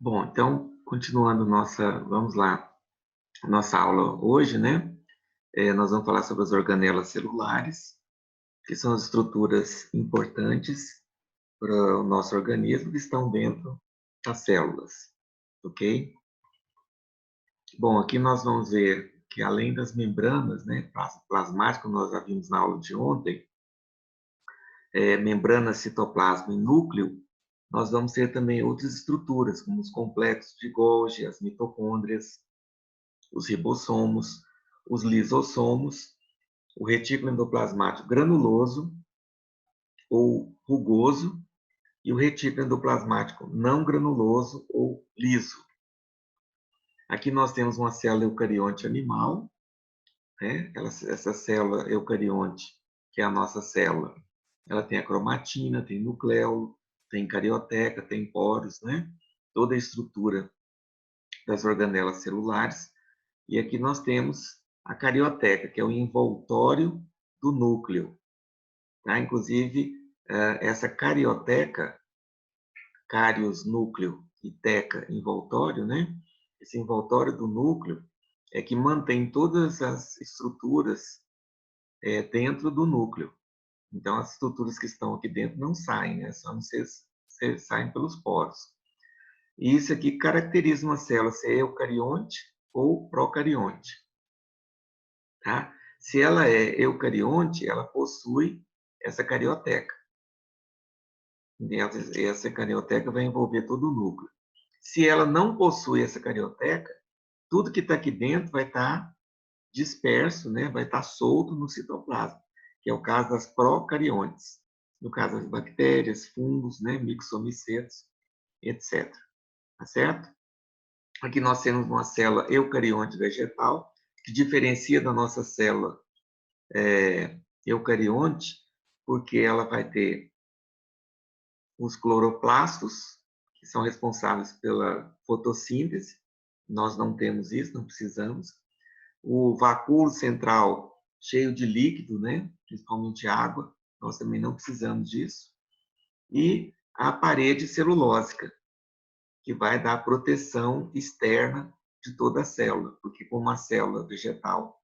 Bom, então, continuando vamos lá, nossa aula hoje, né? Nós vamos falar sobre as organelas celulares, que são as estruturas importantes para o nosso organismo que estão dentro das células, ok? Bom, aqui nós vamos ver que além das membranas, né, plasmáticas, como nós já vimos na aula de ontem, membrana, citoplasma e núcleo, nós vamos ter também outras estruturas, como os complexos de Golgi, as mitocôndrias, os ribossomos, os lisossomos, o retículo endoplasmático granuloso ou rugoso e o retículo endoplasmático não granuloso ou liso. Aqui nós temos uma célula eucarionte animal, né? Essa célula eucarionte, que é a nossa célula, ela tem a cromatina, tem nucleolo, tem carioteca, tem poros, né? Toda a estrutura das organelas celulares. E aqui nós temos a carioteca, que é o envoltório do núcleo. Tá? Inclusive, essa carioteca, carios, núcleo, e teca, envoltório, né? Esse envoltório do núcleo é que mantém todas as estruturas dentro do núcleo. Então, as estruturas que estão aqui dentro não saem, né? Só não saem pelos poros. E isso aqui caracteriza uma célula ser eucarionte ou procarionte. Tá? Se ela é eucarionte, ela possui essa carioteca. E essa carioteca vai envolver todo o núcleo. Se ela não possui essa carioteca, tudo que está aqui dentro vai estar disperso, né? Vai estar solto no citoplasma, que é o caso das procariontes. No caso das bactérias, fungos, né? Mixomicetos, etc. Tá certo? Aqui nós temos uma célula eucarionte vegetal, que diferencia da nossa célula eucarionte, porque ela vai ter os cloroplastos, que são responsáveis pela fotossíntese. Nós não temos isso, não precisamos. O vacúolo central cheio de líquido, né? Principalmente água, nós também não precisamos disso. E a parede celulósica, que vai dar proteção externa de toda a célula, porque como a célula vegetal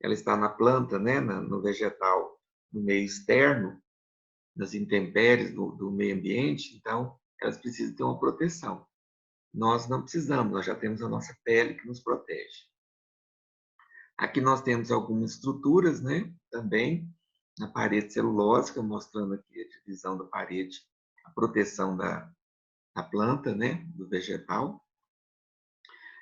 ela está na planta, né? No vegetal, no meio externo, nas intempéries do meio ambiente, então elas precisam ter uma proteção. Nós não precisamos, nós já temos a nossa pele que nos protege. Aqui nós temos algumas estruturas, né, também, na parede celulósica, mostrando aqui a divisão da parede, a proteção da planta, né, do vegetal.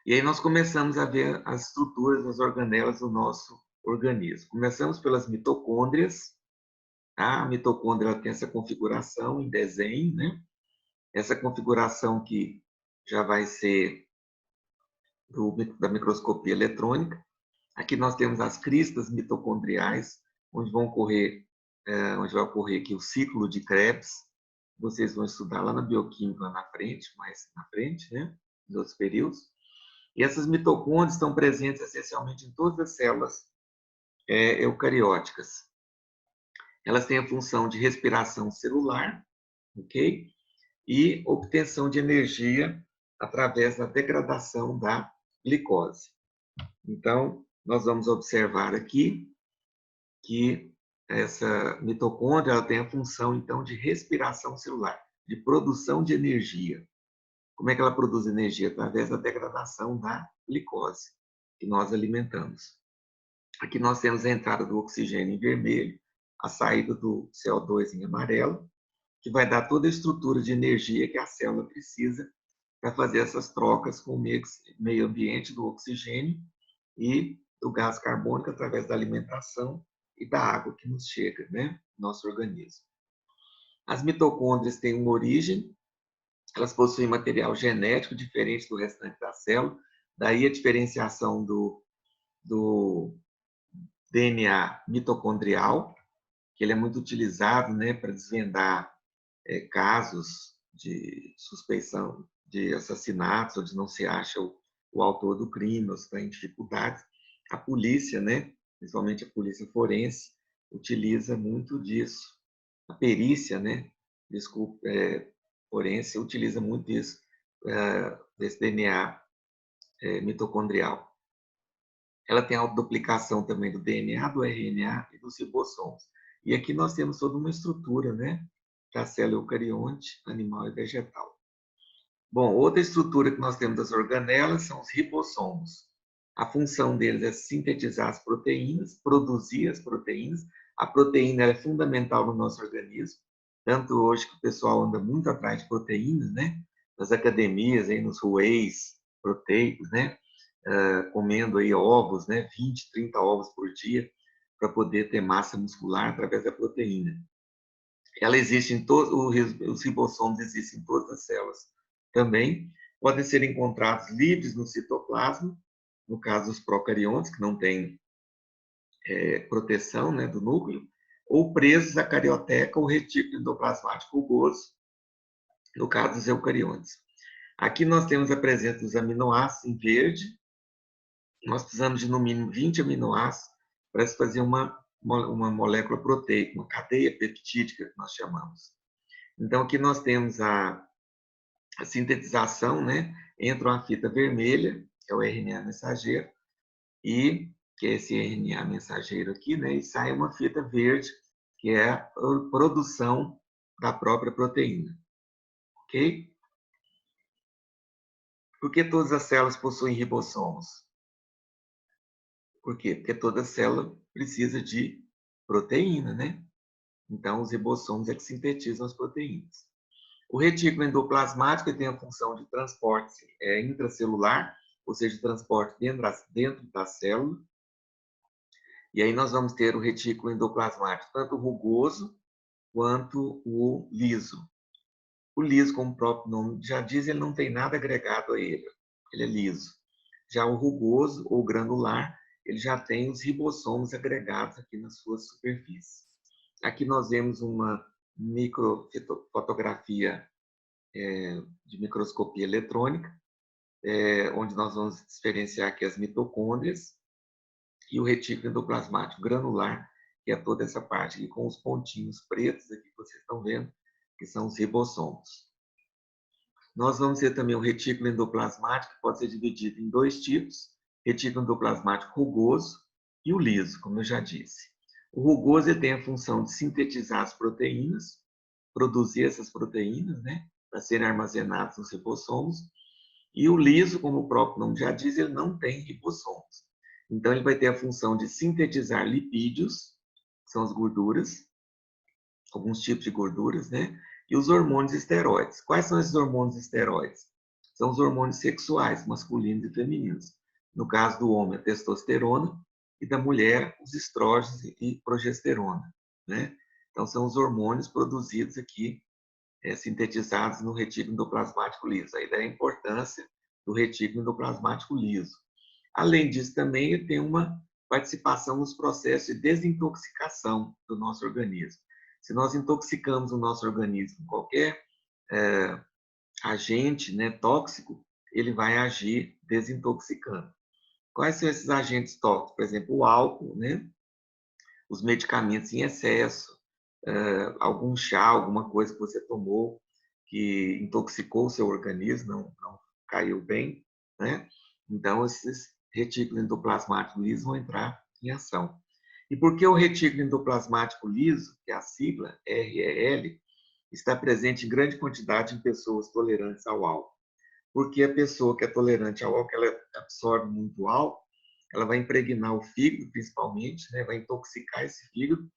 E aí nós começamos a ver as estruturas das organelas do nosso organismo. Começamos pelas mitocôndrias. Tá? A mitocôndria tem essa configuração em desenho, né? Essa configuração que já vai ser da microscopia eletrônica. Aqui nós temos as cristas mitocondriais, onde onde vai ocorrer aqui o ciclo de Krebs. Vocês vão estudar lá na bioquímica, lá na frente, mais na frente, né? Nos outros períodos. E essas mitocôndrias estão presentes essencialmente em todas as células eucarióticas. Elas têm a função de respiração celular, ok? E obtenção de energia através da degradação da glicose. Então, nós vamos observar aqui que essa mitocôndria ela tem a função, então, de respiração celular, de produção de energia. Como é que ela produz energia? Através da degradação da glicose, que nós alimentamos. Aqui nós temos a entrada do oxigênio em vermelho, a saída do CO2 em amarelo, que vai dar toda a estrutura de energia que a célula precisa para fazer essas trocas com o meio ambiente do oxigênio e do gás carbônico através da alimentação e da água que nos chega, né, no nosso organismo. As mitocôndrias têm uma origem, elas possuem material genético diferente do restante da célula, daí a diferenciação do DNA mitocondrial, que ele é muito utilizado, né, para desvendar casos de suspeição de assassinatos, onde não se acha o autor do crime, ou está em dificuldades. A polícia, né, principalmente a polícia forense, utiliza muito disso. A perícia, né, desculpa, forense utiliza muito disso desse DNA mitocondrial. Ela tem autoduplicação também do DNA, do RNA e dos ribossomos. E aqui nós temos toda uma estrutura, né, da célula eucarionte, animal e vegetal. Bom, outra estrutura que nós temos das organelas são os ribossomos. A função deles é sintetizar as proteínas, produzir as proteínas. A proteína é fundamental no nosso organismo, tanto hoje que o pessoal anda muito atrás de proteínas, né? Nas academias, aí, nos wheys proteicos, né? Comendo aí ovos, né? 20, 30 ovos por dia, para poder ter massa muscular através da proteína. Ela existe em todos, os ribossomos existem em todas as células também. Podem ser encontrados livres no citoplasma, no caso dos procariontes, que não têm proteção, né, do núcleo, ou presos à carioteca ou retículo endoplasmático rugoso, no caso dos eucariontes. Aqui nós temos a presença dos aminoácidos em verde. Nós precisamos de no mínimo 20 aminoácidos para se fazer uma molécula proteica, uma cadeia peptídica, que nós chamamos. Então, aqui nós temos a sintetização, né, entre uma fita vermelha, que é o RNA mensageiro, e que é esse RNA mensageiro aqui, né, e sai uma fita verde, que é a produção da própria proteína. Ok? Por que todas as células possuem ribossomos? Por quê? Porque toda célula precisa de proteína, né? Então, os ribossomos é que sintetizam as proteínas. O retículo endoplasmático tem a função de transporte intracelular, ou seja, transporte dentro da célula. E aí nós vamos ter o retículo endoplasmático, tanto rugoso quanto o liso. O liso, como o próprio nome já diz, ele não tem nada agregado a ele. Ele é liso. Já o rugoso ou granular, ele já tem os ribossomos agregados aqui nas suas superfícies. Aqui nós vemos uma microfotografia de microscopia eletrônica, onde nós vamos diferenciar aqui as mitocôndrias e o retículo endoplasmático granular, que é toda essa parte aqui com os pontinhos pretos aqui que vocês estão vendo, que são os ribossomos. Nós vamos ter também o retículo endoplasmático, que pode ser dividido em dois tipos, retículo endoplasmático rugoso e o liso, como eu já disse. O rugoso ele tem a função de sintetizar as proteínas, produzir essas proteínas, né, para serem armazenadas nos ribossomos. E o liso, como o próprio nome já diz, ele não tem ribossomos. Então, ele vai ter a função de sintetizar lipídios, que são as gorduras, alguns tipos de gorduras, né? E os hormônios esteroides. Quais são esses hormônios esteroides? São os hormônios sexuais, masculinos e femininos. No caso do homem, a testosterona, e da mulher, os estrógenos e progesterona, né? Então, são os hormônios produzidos aqui, sintetizados no retículo endoplasmático liso. Aí daí a importância do retículo endoplasmático liso. Além disso, também ele tem uma participação nos processos de desintoxicação do nosso organismo. Se nós intoxicamos o nosso organismo com qualquer agente, né, tóxico, ele vai agir desintoxicando. Quais são esses agentes tóxicos? Por exemplo, o álcool, né, os medicamentos em excesso, algum chá, alguma coisa que você tomou que intoxicou o seu organismo, não caiu bem, né? Então, esses retículos endoplasmáticos lisos vão entrar em ação. E por que o retículo endoplasmático liso, que é a sigla REL, está presente em grande quantidade em pessoas tolerantes ao álcool? Porque a pessoa que é tolerante ao álcool, ela absorve muito álcool, ela vai impregnar o fígado, principalmente, né? Vai intoxicar esse fígado,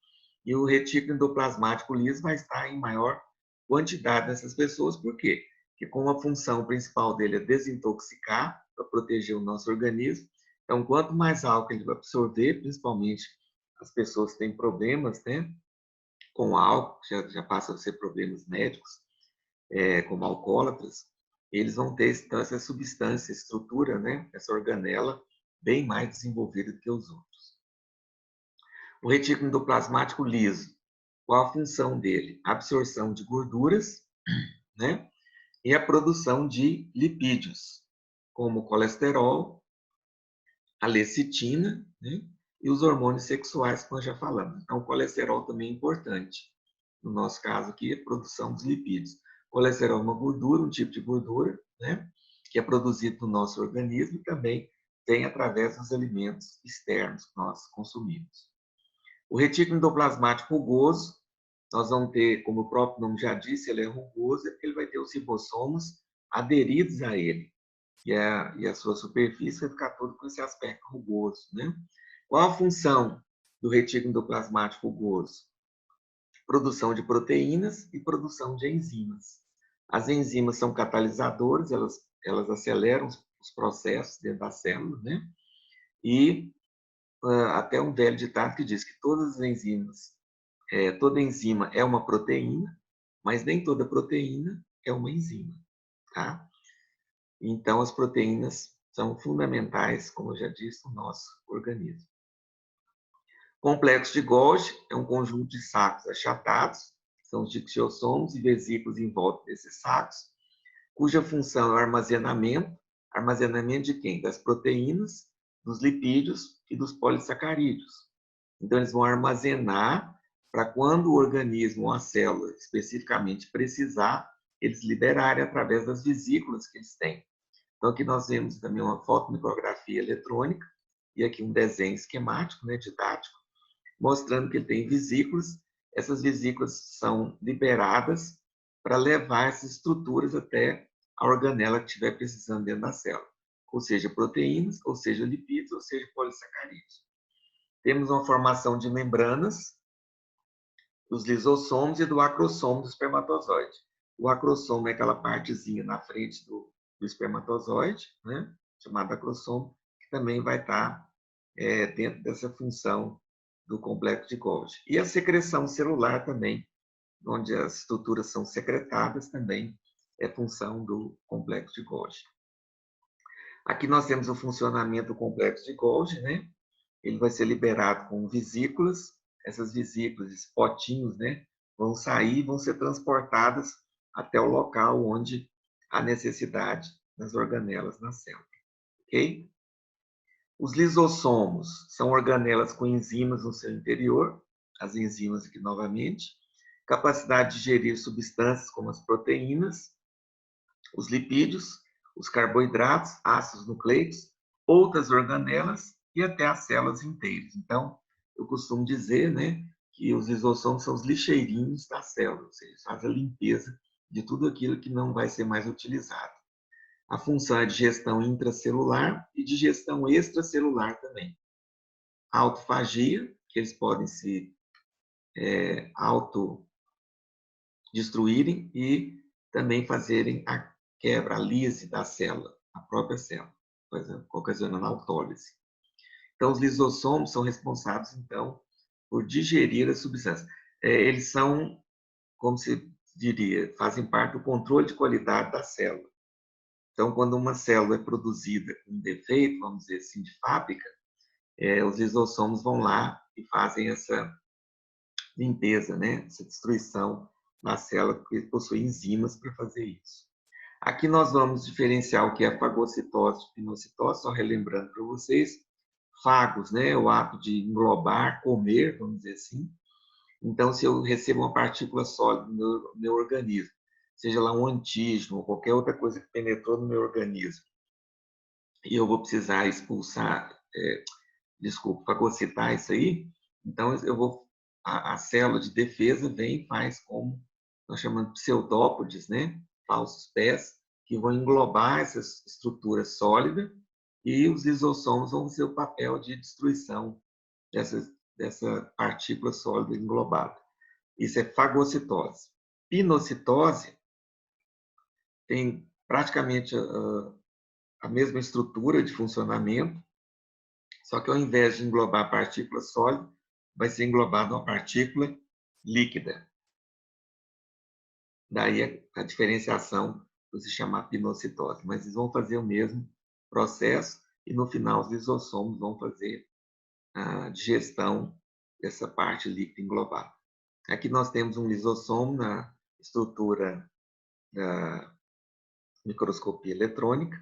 e o retículo endoplasmático liso vai estar em maior quantidade nessas pessoas. Por quê? Porque como a função principal dele é desintoxicar, para proteger o nosso organismo, então quanto mais álcool ele vai absorver, principalmente as pessoas que têm problemas, né, com álcool, já passam a ser problemas médicos, como alcoólatras, eles vão ter então, essa substância, estrutura, né, essa organela, bem mais desenvolvida do que os outros. O retículo endoplasmático liso, qual a função dele? A absorção de gorduras, né? E a produção de lipídios, como o colesterol, a lecitina, né? E os hormônios sexuais, que nós já falamos. Então, o colesterol também é importante. No nosso caso aqui, a produção dos lipídios. O colesterol é uma gordura, um tipo de gordura, né? que é produzido no nosso organismo e também vem através dos alimentos externos que nós consumimos. O retículo endoplasmático rugoso, nós vamos ter, como o próprio nome já disse, ele é rugoso, porque ele vai ter os ribossomos aderidos a ele. E a sua superfície vai ficar todo com esse aspecto rugoso, né? Qual a função do retículo endoplasmático rugoso? Produção de proteínas e produção de enzimas. As enzimas são catalisadoras, elas aceleram os processos dentro da célula, né? E até um velho ditado que diz que todas as enzimas, toda enzima é uma proteína, mas nem toda proteína é uma enzima, tá? Então, as proteínas são fundamentais, como eu já disse, no nosso organismo. Complexo de Golgi é um conjunto de sacos achatados, são os dictiossomos e vesículas em volta desses sacos, cuja função é o armazenamento. Armazenamento de quem? Das proteínas, dos lipídios e dos polissacarídeos. Então, eles vão armazenar para quando o organismo ou a célula especificamente precisar, eles liberarem através das vesículas que eles têm. Então, aqui nós vemos também uma fotomicrografia eletrônica e aqui um desenho esquemático, né, didático, mostrando que ele tem vesículas. Essas vesículas são liberadas para levar essas estruturas até a organela que estiver precisando dentro da célula, ou seja, proteínas, ou seja, lipídios, ou seja, polissacarídeos. Temos uma formação de membranas dos lisossomos e do acrossomo do espermatozoide. O acrossomo é aquela partezinha na frente do espermatozoide, né, chamada acrossomo, que também vai estar dentro dessa função do complexo de Golgi. E a secreção celular também, onde as estruturas são secretadas, também é função do complexo de Golgi. Aqui nós temos o funcionamento do complexo de Golgi, né? Ele vai ser liberado com vesículas. Essas vesículas, esses potinhos, né, vão sair e vão ser transportadas até o local onde há necessidade das organelas na célula. Ok? Os lisossomos são organelas com enzimas no seu interior, as enzimas aqui novamente, capacidade de digerir substâncias como as proteínas, os lipídios, os carboidratos, ácidos nucleicos, outras organelas e até as células inteiras. Então, eu costumo dizer, né, que os lisossomos são os lixeirinhos da célula, ou seja, fazem a limpeza de tudo aquilo que não vai ser mais utilizado. A função é de gestão intracelular e de gestão extracelular também. A autofagia, que eles podem se autodestruírem e também fazerem a quebra, a lise da célula, a própria célula, ocasionando a autólise. Então, os lisossomos são responsáveis, então, por digerir as substâncias. Eles são, como se diria, fazem parte do controle de qualidade da célula. Então, quando uma célula é produzida com defeito, vamos dizer assim, de fábrica, os lisossomos vão lá e fazem essa limpeza, né? Essa destruição na célula, porque possui enzimas para fazer isso. Aqui nós vamos diferenciar o que é fagocitose e pinocitose, só relembrando para vocês. Fagos, né? O ato de englobar, comer, vamos dizer assim. Então, se eu recebo uma partícula sólida no meu organismo, seja lá um antígeno ou qualquer outra coisa que penetrou no meu organismo, e eu vou precisar expulsar, fagocitar isso aí, então eu vou, a célula de defesa vem e faz como nós chamamos de pseudópodes, né? Falsos pés, que vão englobar essas estruturas sólidas e os lisossomos vão ser o papel de destruição dessa partícula sólida englobada. Isso é fagocitose. Pinocitose tem praticamente a mesma estrutura de funcionamento, só que ao invés de englobar a partícula sólida, vai ser englobada uma partícula líquida. Daí a diferenciação por se chamar pinocitose. Mas eles vão fazer o mesmo processo e no final os lisossomos vão fazer a digestão dessa parte líquida englobada. Aqui nós temos um lisossomo na estrutura da microscopia eletrônica,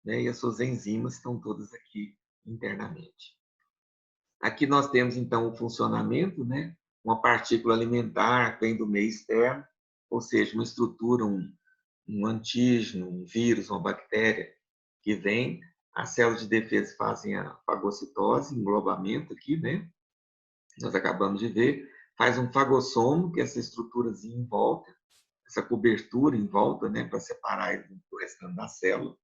né, e as suas enzimas estão todas aqui internamente. Aqui nós temos, então, o funcionamento, né, uma partícula alimentar que vem do meio externo, ou seja, uma estrutura, um antígeno, um vírus, uma bactéria que vem, as células de defesa fazem a fagocitose, englobamento aqui, né? Nós acabamos de ver, faz um fagossomo, que é essa estruturazinha em volta, essa cobertura em volta, né, para separar ele do restante da célula.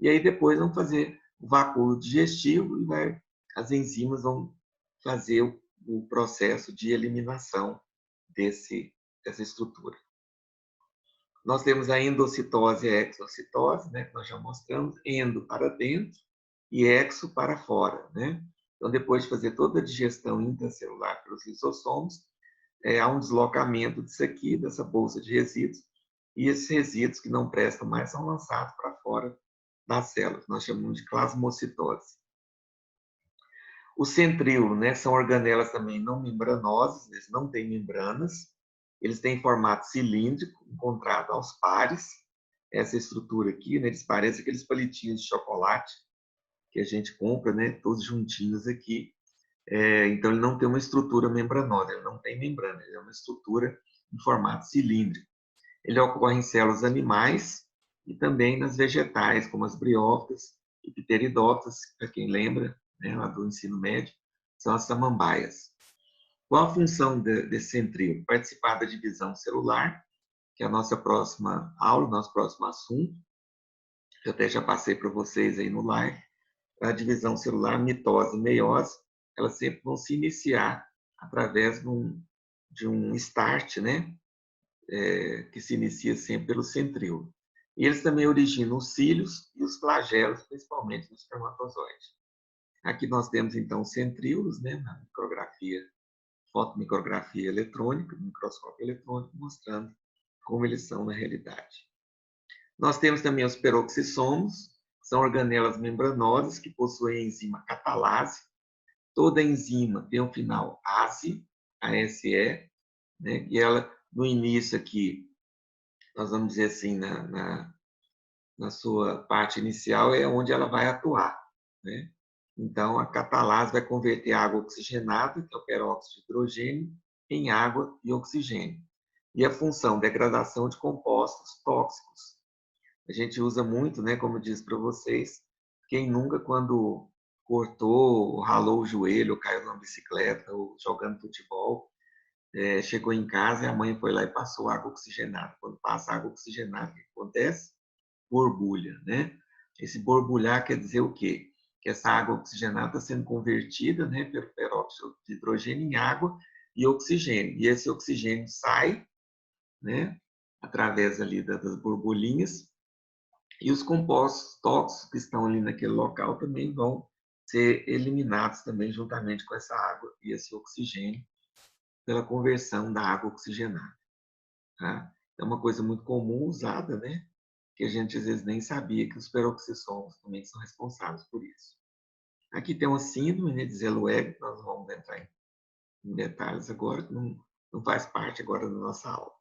E aí depois vão fazer o vacúolo digestivo e as enzimas vão fazer o processo de eliminação dessa estrutura. Nós temos a endocitose e a exocitose, né, que nós já mostramos, endo para dentro e exo para fora, né? Então, depois de fazer toda a digestão intracelular pelos lisossomos, há um deslocamento disso aqui, dessa bolsa de resíduos, e esses resíduos que não prestam mais são lançados para fora das células. Nós chamamos de plasmocitose. Os centríolos, né, são organelas também não membranosas, eles não têm membranas, eles têm formato cilíndrico, encontrado aos pares. Essa estrutura aqui, né, eles parecem aqueles palitinhos de chocolate que a gente compra, né, todos juntinhos aqui. Então, ele não tem uma estrutura membranosa, ele não tem membrana, ele é uma estrutura em formato cilíndrico. Ele ocorre em células animais e também nas vegetais, como as briófitas e pteridófitas, para quem lembra, né, lá do ensino médio, são as samambaias. Qual a função desse centríolo? Participar da divisão celular, que é a nossa próxima aula, nosso próximo assunto. Eu até já passei para vocês aí no live. A divisão celular, mitose e meiose, elas sempre vão se iniciar através de um start, né? Que se inicia sempre pelo centríolo. E eles também originam os cílios e os flagelos, principalmente no espermatozoide. Aqui nós temos, então, os centríolos, né, na micrografia, fotomicrografia eletrônica, microscópio eletrônico, mostrando como eles são na realidade. Nós temos também os peroxissomos, que são organelas membranosas que possuem a enzima catalase. Toda enzima tem um final ASE, ASE, né, e ela, no início aqui, nós vamos dizer assim, na sua parte inicial, é onde ela vai atuar, né? Então, a catalase vai converter água oxigenada, que é o peróxido de hidrogênio, em água e oxigênio. E a função, degradação de compostos tóxicos. A gente usa muito, né, como eu disse para vocês, quem nunca, quando cortou, ralou o joelho, ou caiu numa bicicleta, ou jogando futebol, chegou em casa e a mãe foi lá e passou água oxigenada. Quando passa água oxigenada, o que acontece? Borbulha, né? Esse borbulhar quer dizer o quê? Que essa água oxigenada está sendo convertida, né, pelo peróxido de hidrogênio em água e oxigênio. E esse oxigênio sai, né, através ali das borbulhinhas, e os compostos tóxicos que estão ali naquele local também vão ser eliminados também juntamente com essa água e esse oxigênio pela conversão da água oxigenada. Tá? É uma coisa muito comum usada, né? Que a gente às vezes nem sabia que os peroxissomos também são responsáveis por isso. Aqui tem uma síndrome, né, de Zellweger, que nós vamos entrar em detalhes agora, que não faz parte agora da nossa aula.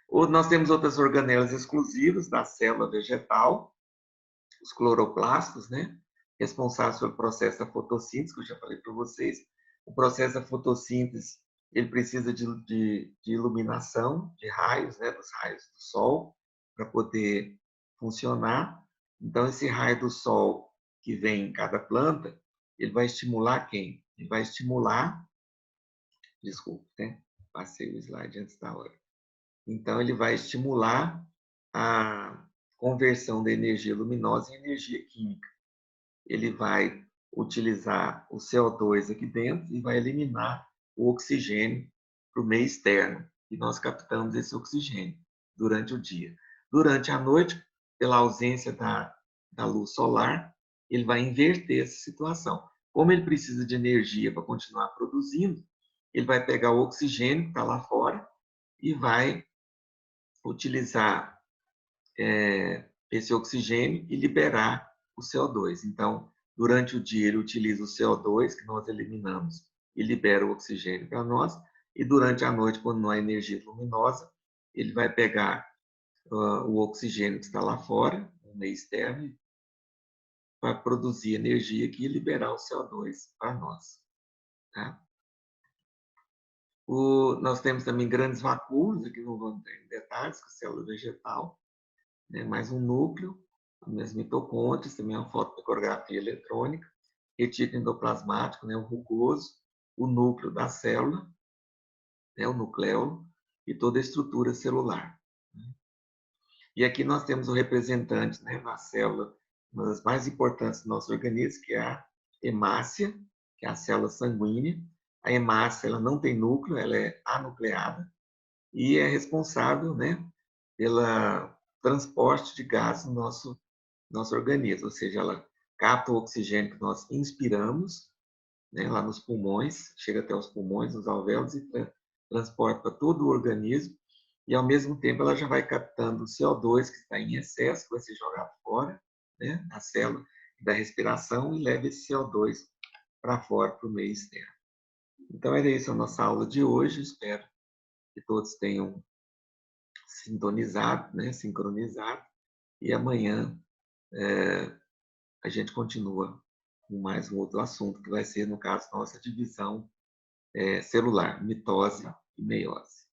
Ou nós temos outras organelas exclusivas da célula vegetal, os cloroplastos, né, responsáveis pelo processo da fotossíntese, que eu já falei para vocês. O processo da fotossíntese, ele precisa de iluminação, de raios, né, dos raios do sol, para poder funcionar. Então, esse raio do sol que vem em cada planta, ele vai estimular quem? Ele vai estimular, desculpe, né? Passei o slide antes da hora. Então, ele vai estimular a conversão da energia luminosa em energia química. Ele vai utilizar o CO2 aqui dentro e vai eliminar o oxigênio para o meio externo. E nós captamos esse oxigênio durante o dia. Durante a noite, pela ausência da luz solar, ele vai inverter essa situação. Como ele precisa de energia para continuar produzindo, ele vai pegar o oxigênio que está lá fora e vai utilizar esse oxigênio e liberar o CO2. Então, durante o dia, ele utiliza o CO2 que nós eliminamos e libera o oxigênio para nós. E durante a noite, quando não há energia luminosa, ele vai pegar o oxigênio que está lá fora, no meio externo, para produzir energia aqui e liberar o CO2 para nós. Tá? Nós temos também grandes vacúolos, aqui não vou entrar em detalhes, com a célula vegetal. né, mais um núcleo, as mitocôndrias, também uma fotopicografia eletrônica, retículo endoplasmático, né, o rugoso, o núcleo da célula, né, o nucleolo, e toda a estrutura celular. E aqui nós temos o representante, né, na célula, uma das mais importantes do nosso organismo, que é a hemácia, que é a célula sanguínea. A hemácia ela não tem núcleo, ela é anucleada e é responsável, né, pelo transporte de gás no nosso organismo, ou seja, ela capta o oxigênio que nós inspiramos, né, lá nos pulmões, chega até os pulmões, nos alvéolos e transporta para todo o organismo, e ao mesmo tempo ela já vai captando o CO2 que está em excesso, que vai ser jogado fora, né, da célula da respiração, e leva esse CO2 para fora, para o meio externo. Então era isso a nossa aula de hoje, espero que todos tenham sintonizado, né, sincronizado, e amanhã a gente continua com mais um outro assunto, que vai ser, no caso, nossa divisão celular, mitose e meiose.